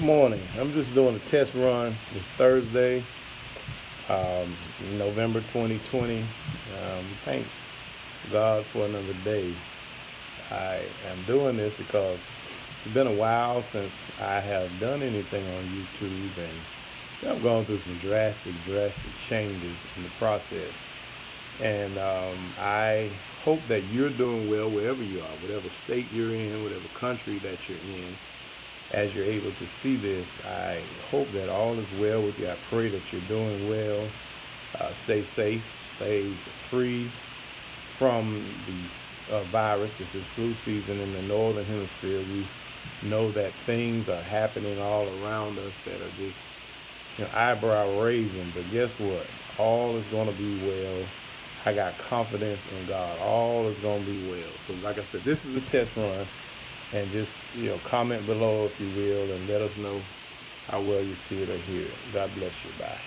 Good morning. I'm just doing a test run. It's Thursday, November 2020. Thank God for another day. I am doing this because it's been a while since I have done anything on YouTube, and I've gone through some drastic changes in the process. And I hope that you're doing well wherever you are, whatever state you're in, whatever country that you're in. As you're able to see this, I hope that all is well with you. I pray that you're doing well. Stay safe, stay free from the virus. This is flu season in the northern hemisphere. We know that things are happening all around us that are just, eyebrow raising. But guess what? All is going to be well. I got confidence in God. All is going to be well. So like I said, this is a test run. And just, comment below if you will, and let us know how well you see it or hear it. God bless you. Bye.